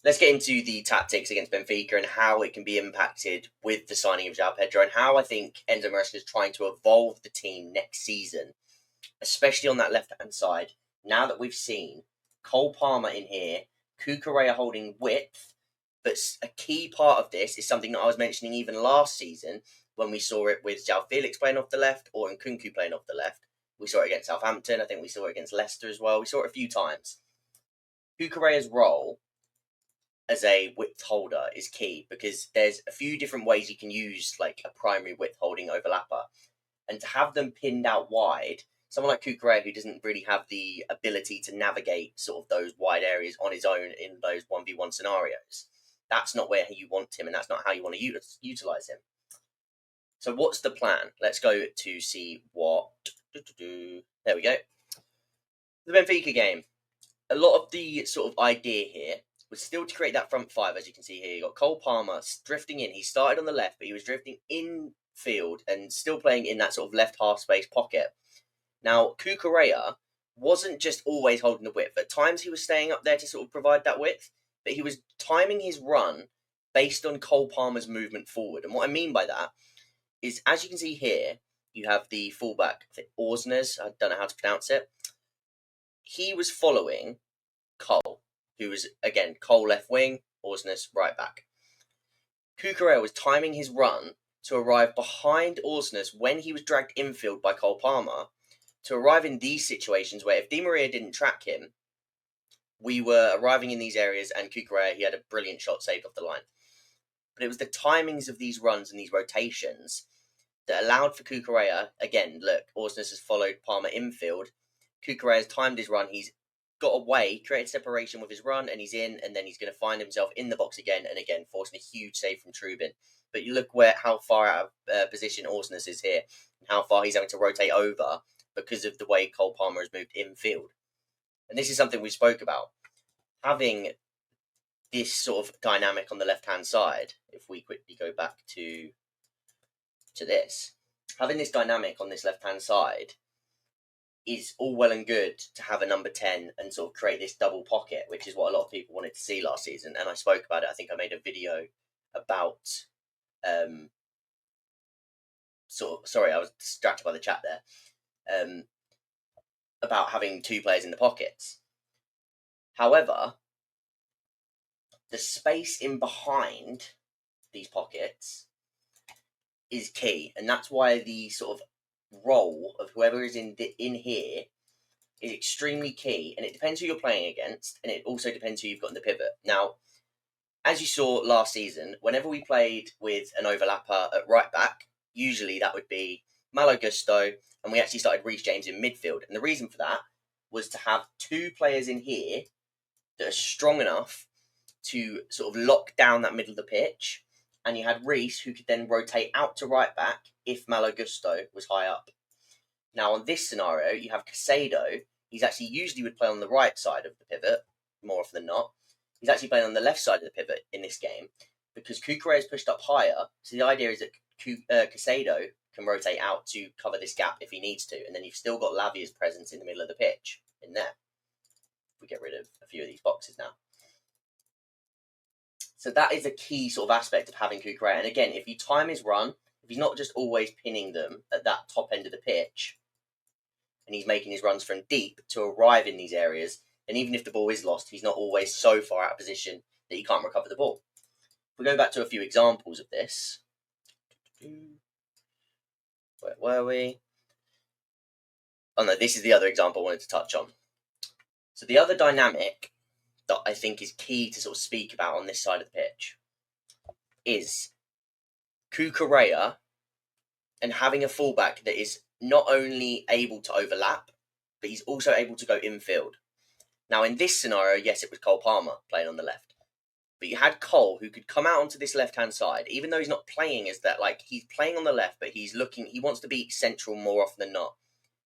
let's get into the tactics against Benfica and how it can be impacted with the signing of Joao Pedro, and how I think Enzo Maresca is trying to evolve the team next season, especially on that left-hand side. Now that we've seen Cole Palmer in here, Cucurella holding width, but a key part of this is something that I was mentioning even last season when we saw it with Joao Felix playing off the left or Nkunku playing off the left. We saw it against Southampton. I think we saw it against Leicester as well. We saw it a few times. Cucurella's role as a width holder is key because there's a few different ways you can use like a primary width holding overlapper, and to have them pinned out wide, someone like Cucurella who doesn't really have the ability to navigate sort of those wide areas on his own in those 1v1 scenarios, that's not where you want him, and that's not how you want to utilize him. So what's the plan? Let's go to see what... There we go. The Benfica game. A lot of the sort of idea here was still to create that front five, as you can see here. You got Cole Palmer drifting in. He started on the left, but he was drifting in field and still playing in that sort of left half space pocket. Now, Cucurella wasn't just always holding the width. At times he was staying up there to sort of provide that width, but he was timing his run based on Cole Palmer's movement forward. And what I mean by that is, as you can see here, you have the fullback, Orsnes, I don't know how to pronounce it. He was following Cole, who was, again, Cole left wing, Orsnes right back. Cucurella was timing his run to arrive behind Orsnes when he was dragged infield by Cole Palmer, to arrive in these situations where if Di Maria didn't track him, we were arriving in these areas and Cucurella, he had a brilliant shot saved off the line. But it was the timings of these runs and these rotations that allowed for Cucurella, again, look, Orsnes has followed Palmer infield. Cucurella has timed his run, he's got away, created separation with his run, and he's in, and then he's going to find himself in the box again, and again, forcing a huge save from Trubin. But you look how far out of position Orsnes is here, and how far he's having to rotate over because of the way Cole Palmer has moved infield. And this is something we spoke about. Having this sort of dynamic on the left-hand side, if we quickly go back to this, having this dynamic on this left-hand side is all well and good to have a number 10 and sort of create this double pocket, which is what a lot of people wanted to see last season. And I spoke about it. I think I made a video about... sorry, I was distracted by the chat there. About having two players in the pockets. However, the space in behind these pockets is key, and that's why the sort of role of whoever is in here is extremely key, and it depends who you're playing against, and it also depends who you've got in the pivot. Now, as you saw last season, whenever we played with an overlapper at right back, usually that would be Malo Gusto, and we actually started Reece James in midfield, and the reason for that was to have two players in here that are strong enough to sort of lock down that middle of the pitch, and you had Reece who could then rotate out to right back if Malo Gusto was high up. Now on this scenario, you have Casado. He's actually usually would play on the right side of the pivot, more often than not. He's actually playing on the left side of the pivot in this game because Cucurella is pushed up higher. So the idea is that Casado can rotate out to cover this gap if he needs to, and then you've still got Lavia's presence in the middle of the pitch in there. We get rid of a few of these boxes now. So that is a key sort of aspect of having Cucurella. And again, if you time his run, if he's not just always pinning them at that top end of the pitch, and he's making his runs from deep to arrive in these areas, then even if the ball is lost, he's not always so far out of position that he can't recover the ball. If we go back to a few examples of this. Where were we? Oh no, this is the other example I wanted to touch on. So the other dynamic that I think is key to sort of speak about on this side of the pitch is Cucurella and having a fullback that is not only able to overlap, but he's also able to go infield. Now in this scenario, yes, it was Cole Palmer playing on the left, but you had Cole who could come out onto this left-hand side, even though he's not playing as that, like he's playing on the left, but he wants to be central more often than not.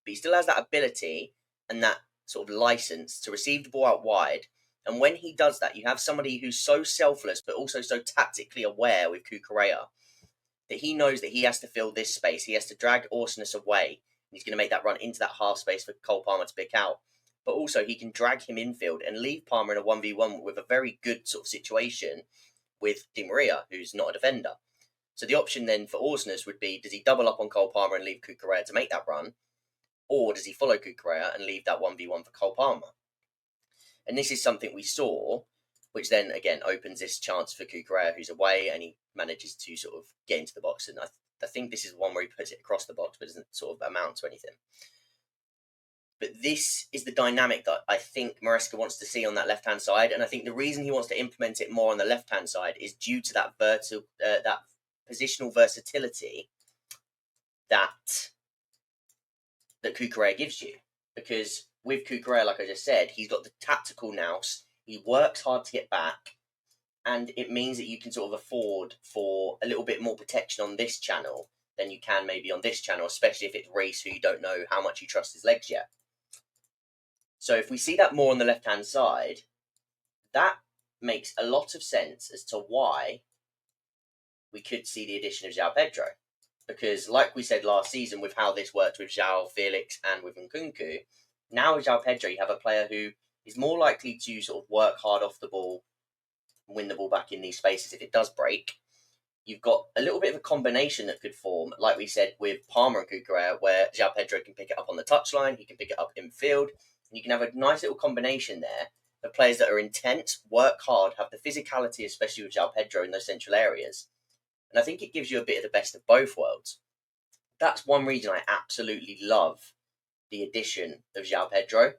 But he still has that ability and that sort of license to receive the ball out wide. And when he does that, you have somebody who's so selfless, but also so tactically aware with Cucurella that he knows that he has to fill this space. He has to drag Orsnes away. And he's going to make that run into that half space for Cole Palmer to pick out. but also he can drag him infield and leave Palmer in a 1v1 with a very good sort of situation with Di Maria, who's not a defender. So the option then for Orsnes would be, does he double up on Cole Palmer and leave Cucurella to make that run? Or does he follow Cucurella and leave that 1v1 for Cole Palmer? And this is something we saw, which then, again, opens this chance for Cucurella, who's away, and he manages to sort of get into the box. And I think this is one where he puts it across the box, but doesn't sort of amount to anything. But this is the dynamic that I think Maresca wants to see on that left-hand side. And I think the reason he wants to implement it more on the left-hand side is due to that that positional versatility that Cucurella gives you. Because with Cucurella, like I just said, he's got the tactical nous. He works hard to get back. And it means that you can sort of afford for a little bit more protection on this channel than you can maybe on this channel, especially if it's Reece, who you don't know how much you trust his legs yet. So if we see that more on the left-hand side, that makes a lot of sense as to why we could see the addition of Joao Pedro. Because like we said last season with how this worked with Joao, Felix and with Nkunku, now with Joao Pedro you have a player who is more likely to sort of work hard off the ball, win the ball back in these spaces if it does break. You've got a little bit of a combination that could form, like we said with Palmer and Cucurella, where Joao Pedro can pick it up on the touchline, he can pick it up in field, and you can have a nice little combination there of players that are intense, work hard, have the physicality, especially with Joao Pedro in those central areas. And I think it gives you a bit of the best of both worlds. That's one reason I absolutely love the addition of Joao Pedro,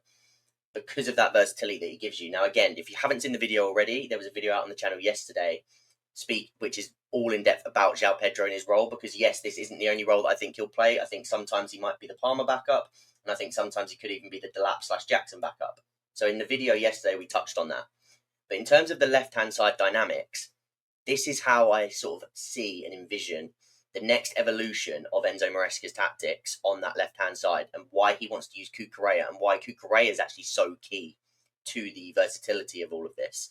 because of that versatility that he gives you. Now, again, if you haven't seen the video already, there was a video out on the channel yesterday, which is all in depth about Joao Pedro and his role, because yes, this isn't the only role that I think he'll play. I think sometimes he might be the Palmer backup, and I think sometimes he could even be the Delap/Jackson backup. So in the video yesterday, we touched on that. But in terms of the left-hand side dynamics, this is how I sort of see and envision the next evolution of Enzo Maresca's tactics on that left-hand side, and why he wants to use Cucurella, and why Cucurella is actually so key to the versatility of all of this.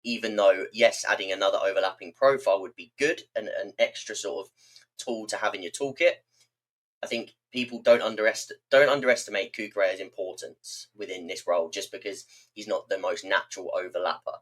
Even though, yes, adding another overlapping profile would be good and an extra sort of tool to have in your toolkit, I think people don't underestimate Cucurella's importance within this role, just because he's not the most natural overlapper.